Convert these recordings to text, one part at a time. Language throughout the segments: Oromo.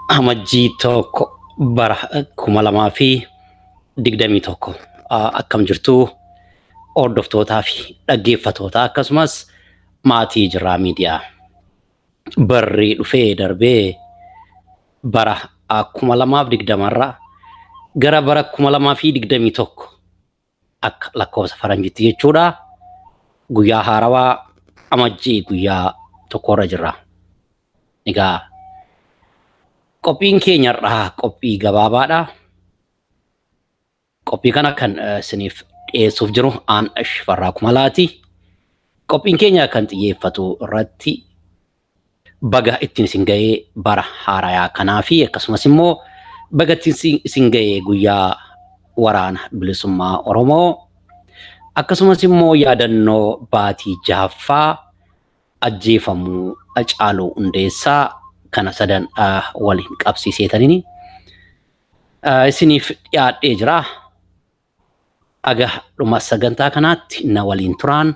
amajjii tokko bara 2021 akkam jirtu hordoftootaa fi dhaggeeffattoota akkasumas maatii Jirraa miidiyaa barri dhufee darbee bara 2020 irraa gara bara 2021 akka lakkoofsa faranjiitti jechuudha guyyaa haarawaa amajjii guyyaa tokkorra jirra. Egaa qophiin keenya irraa qophii gabaabaadha. Qophii kana kan isiniif dhiyeessuuf jiru aan Shifarraa Kumalaati. Qophiin keenya kan xiyyeeffatu irratti baga ittiin isin ga'ee bara haarayaa kanaa fi akkasumas immoo baga ittiin isin ga'ee guyyaa waraana bilisummaa Oromoo akkasumas immoo yaadannoo baatii jahaffaa ajjeefamuu Hacaaluu Hundessaa kana sadan waliin qabsiiseetaniin isiniif dhiyaadhee jira. Aga dhuma sagantaa kanaatti na waliin turaan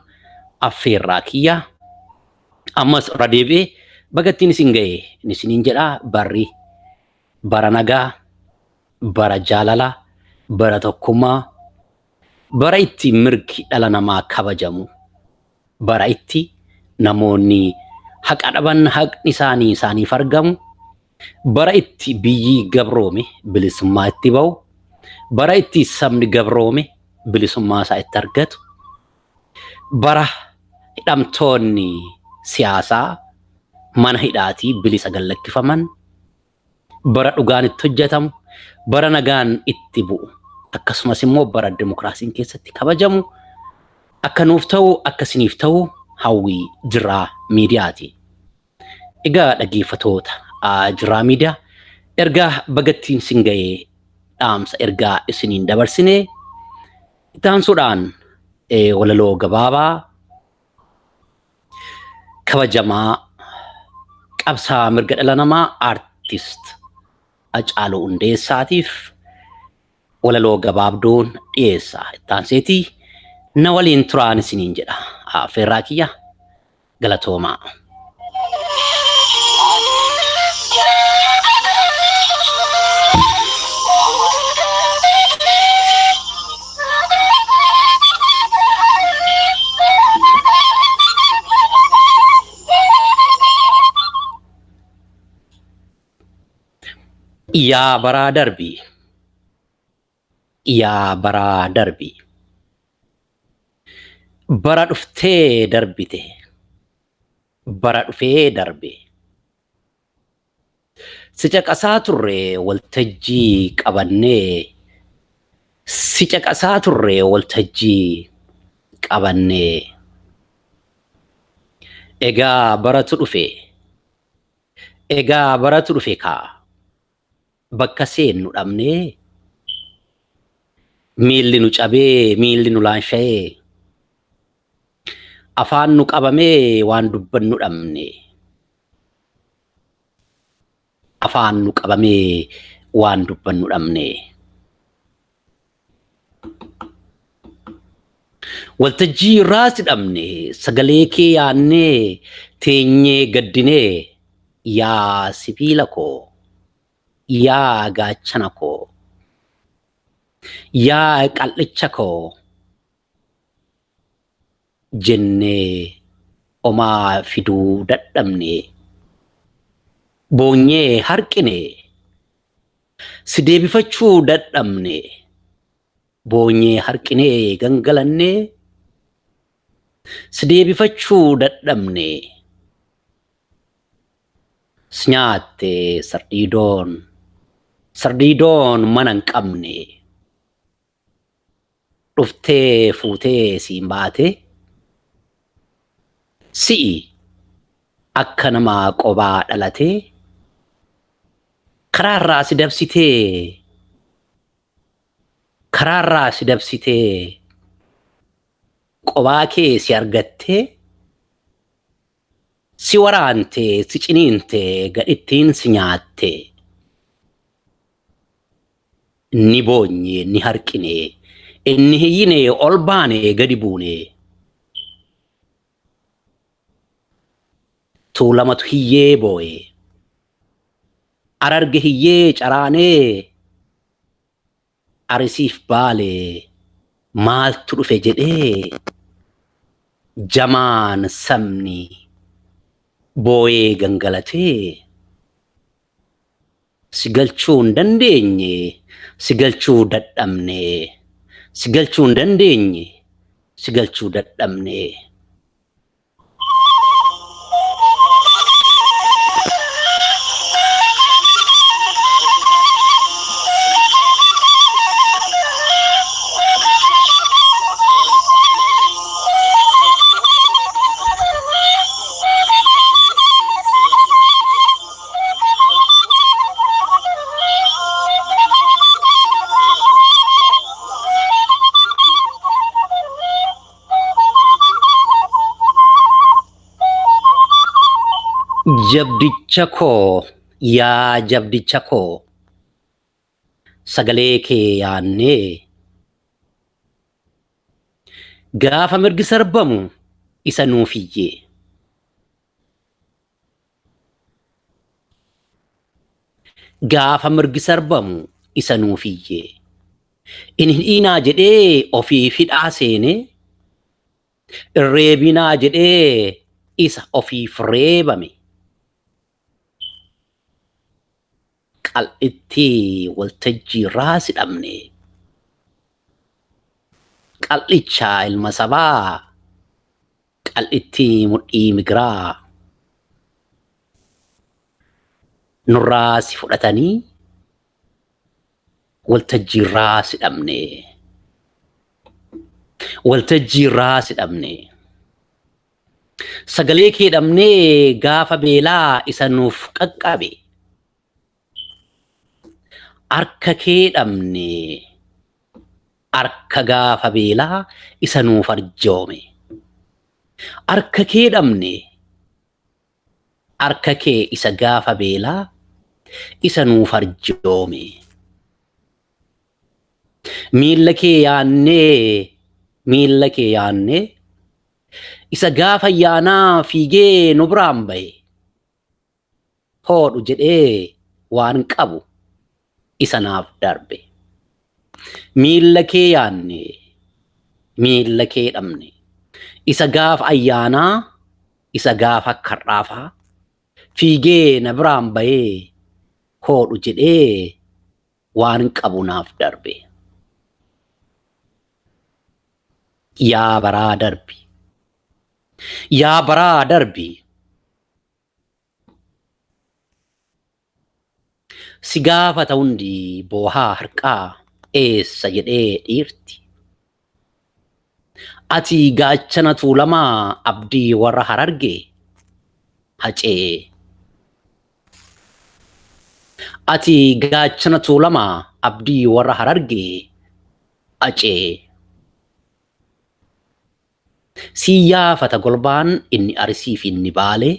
affeerraa kiyya. Ammas irra deebi'ee baga ittiin isin ga'ee isiniin jedha. Barri bara nagaa, bara jaalala, bara tokkummaa, bara itti mirgi dhala namaa kabajamu, bara itti namoonni haqa dhaban haqni isaaniif argamu, bara itti biyyi gabroome bilisummaa itti ba'u, bara itti sabni gabroome bilisummaa isaa itti argatu, bara hidhamtoonni siyaasaa mana hidhaatii bilisa gallakkifaman, bara dhugaan itti hojjetamu, bara nagaan itti bu'u, akkasumas immoo bara dimokiraasiin keessatti kabajamu akka nuuf ta'u akka isiniif ta'u hawwii Jirraa miidiyaati. Egaa dhaggeeffattoota Jirraa miidiyaa ergaa baga ittiin isin ga'ee dhaamsa ergaa isiniin dabarsine itti aansuudhaan walaloo gabaabaa kabajamaa qabsaa mirga dhala namaa aartist Hacaaluu Hundessaatiif walaloo gabaabdoon dhiyeessa. Itti aanseetii na waliin turaan isiniin jedha. Affeerraa kiyya galatoomaa. Yaa baraa darbii, yaa baraa darbii, bara dhuftee darbite, bara dhufee darbe. Si caqasaa turre waltajjii qabannee, si caqasaa turre waltajjii qabannee. Egaa baratu dhufe, egaa baratu dhufe kaa. Bakka seennu dhabnee miilli nu cabee miilli nu laansha'ee afaan nu qabamee waan dubbannu dhabne afaan nu qabamee waan dubbannu dhabne waltajjii irraas dhabne sagalee kee yaannee teenyee gaddinee yaa sibiila koo yaa gaachana koo yaa qal'icha koo jennee omaa fiduu dadhabne boonyee harqine si deebifachuu dadhabne boonyee harqine gangalanne si deebifachuu dadhabne si nyaatte sardiidoon mana hin qabne dhuftee fuutee siin baate si'i akka namaa qobaa dhalatee karaarraa si dabsitee qobaa kee si argattee si waraantee si ciniintee gadhittiin si nyaattee. Ni boonye ni harqine inni hiyyine ol baane gadi buune tuulamatu hiyyee boo'e Ararge hiyyee caraanee arisiif baalee maaltu dhufe jedhee jamaan sabni booyee gangalatee si galchuu hin dandeenye si galchuu dadhabne si galchuu hin dandeenye si galchuu dadhabne. Jabdicha koo yaa jabdicha koo sagalee kee yaannee gaafa mirgi sarbamu isa nuuf iyyee gaafa mirgi sarbamu isa nuuf iyyee inni hidhiinaa jedhee ofii fidhaa seenee irreebinaa jedhee isa ofiif reebame. Qal'itti waltajjii raasi dhabne qal'ichaa ilma sabaa qal'itti mudhii migiraa nurraa si fudhatanii waltajjii raasi dhabne waltajjii raasi dhabne sagalee kee dhabnee gaafa beelaa isa nuuf qaqqabe. Harka kee dhabne harka gaafa beelaa isa nuuf arjoome. Harka kee dhabne harka kee isa gaafa beelaa isa nuuf arjoome. Miilla kee yaannee isa gaafa ayyaanaa fiigee nu biraan bahe hoodhu jedhee waan qabu isa naaf darbe. Miilla kee yaannee miilla kee dhabne isa gaafa ayyaanaa isa gaafa karraafaa fiigee na biraan bahee hoodhu jedhee waan qabu naaf darbe. Yaa baraa darbi yaa baraa darbi si gaafata hundi boohaa harqaa eessa jedhee dhiirti. Ati gaachana tuulamaa abdii warra Harargee hacee. Ati gaachana tuulamaa abdii warra Harargee hacee. Si yaafata golbaan inni arsiif inni baalee.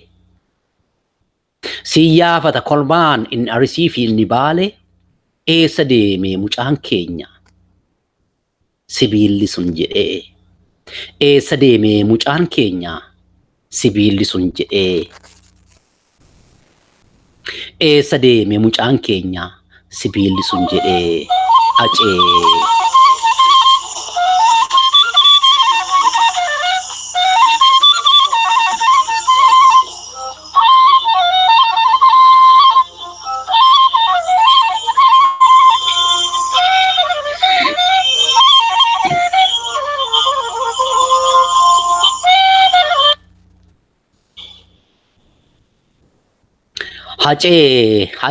Si yaafata kolbaan inni arsiif inni baalee. Eessa deemee mucaan keenya sibiilli sun jedhee. Eessa deemee mucaan keenya sibiilli sun jedhee. Eessa deemee mucaan keenya sibiilli sun jedhee hacee.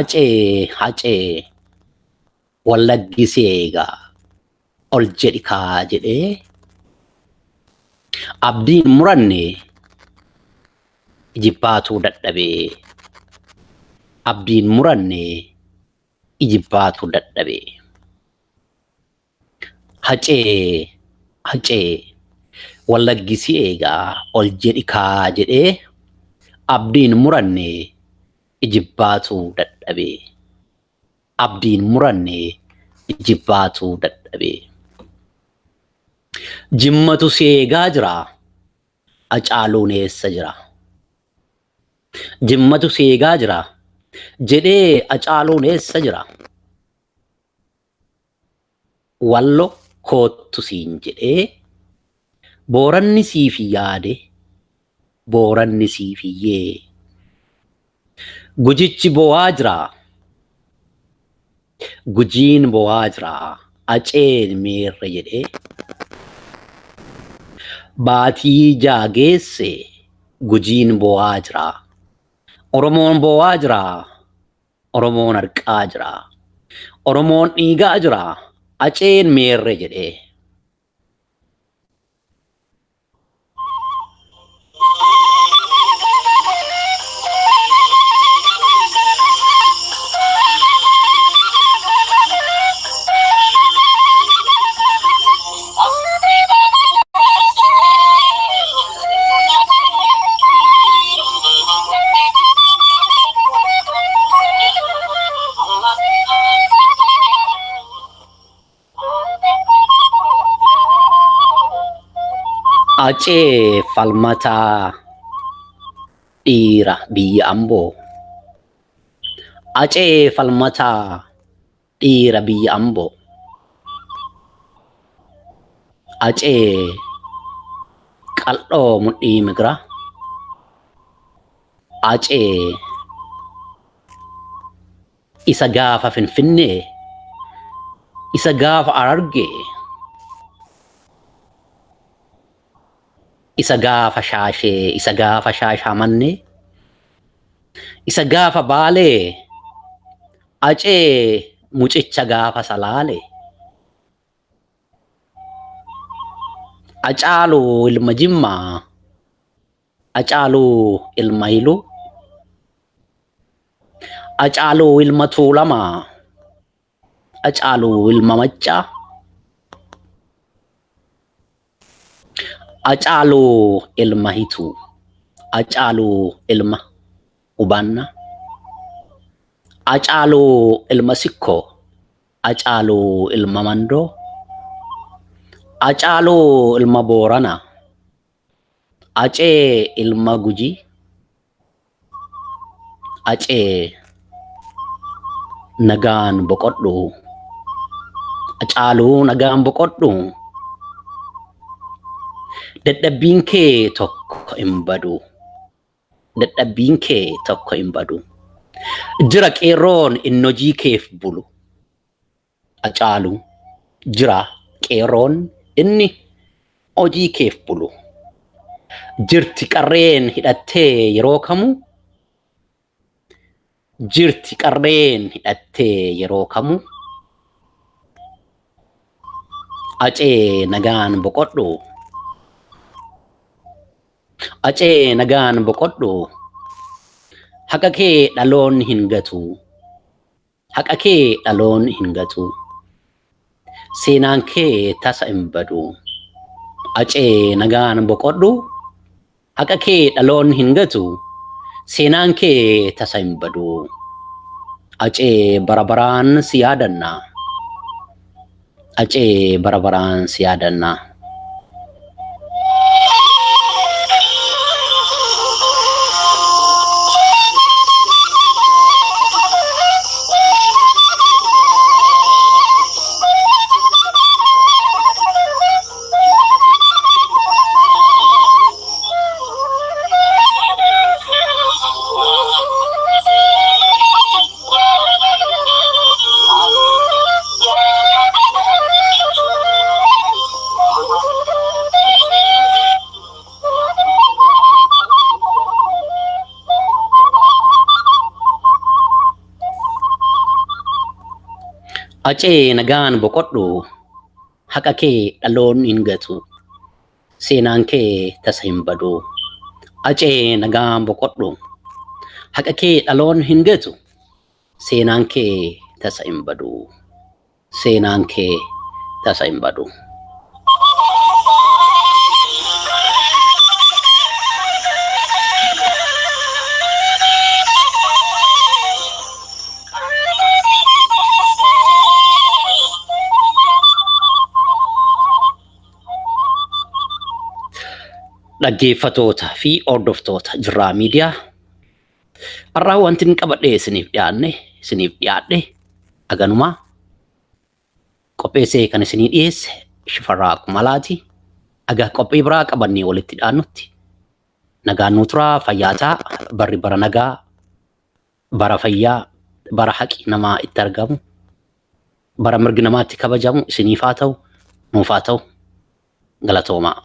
Hacee wallaggisee egaa ol jedhi kaa jedhee abdiin muranne ijibbaatuu dadhabee. Abdiin muranne ijibbaatuu dadhabee. Hacee wallaggisee egaa ol jedhi kaa jedhee abdiin muranne ijibbaatuu dadhabee. Abdiin muranne ijibbaatuu dadhabee. Jimmatu seegaa jira Hacaaluun eessa jira. Jimmatu seegaa jira jedhee Hacaaluun eessa jira? Wallo koottu siin jedhee Booranni siif yaade Booranni siif iyyee Gujichi bo'aa jira Gujiin bo'aa jira Aceen meerre jedhee Baatii jaageesse Gujiin bo'aa jira Oromoon bo'aa jira Oromoon harqaa jira Oromoon dhiigaa jira Aceen meerre jedhee Acee falmataa dhiira biyya Amboo. Acee falmataa dhiira biyya Amboo. Acee qal'oo mudhii migira. Acee isa gaafa Finfinnee, isa gaafa Harargee, isa gaafa Shaashee, isa gaafa Shaashamannee, isa gaafa Baalee, Acee mucicha gaafa Salaalee, Hacaaluu ilma Jimmaa, Hacaaluu ilma Iluu, Hacaaluu ilma Tuulamaa, Hacaaluu ilma Maccaa, Hacaaluu ilma Hituu, Hacaaluu ilma Hubaannaa, Hacaaluu ilma Sikkoo, Hacaaluu ilma Mandoo, Hacaaluu ilma Booranaa, Acee ilma Gujii, Acee nagaan boqodhu, Hacaaluu nagaan boqodhu, dadhabbiin kee tokko hin badu, dadhabbiin kee tokko hin badu. Jira qeerroon inni hojii keef bulu, Hacaaluu jira qeerroon inni hojii keef bulu. Jirti qarreen hidhattee yeroo kamuu, jirti qarreen hidhattee yeroo kamuu, Acee nagaan boqodhu, Acee nagaan boqodhu. Haqa kee dhaloonni hin gatu, haqa kee dhaloonni hin gatu. Seenaan kee tasa hin badu, Acee nagaan boqodhu. Haqa kee dhaloonni hin gatu, seenaan kee tasa hin badu. Acee bara baraan si yaadanna, Acee bara baraan si yaadanna. Acee nagaan boqodhu, haqa kee dhaloonni hin gatu, seenaan kee tasa hin badu. Acee nagaan boqodhu, haqa kee dhaloonni hin gatu, seenaan kee tasa hin badu, seenaan kee tasa hin badu. Dhaggeeffattoota fi hordoftoota Jirraa Miidiyaa, Har'aa wanti hin qabadhee isiniif dhiyaadhe aganumaa qopheessee kan isinii dhiyeesse Shifarraa Kumalaati. Aga qophii biraa qabannee walitti dhiyaannutti nagaan nuu turaa fayyaataa barri bara nagaa bara fayyaa bara haqi namaa itti argamu bara mirgi namaatti kabajamu isiniif haa ta'u nuuf haa ta'u galatoomaa.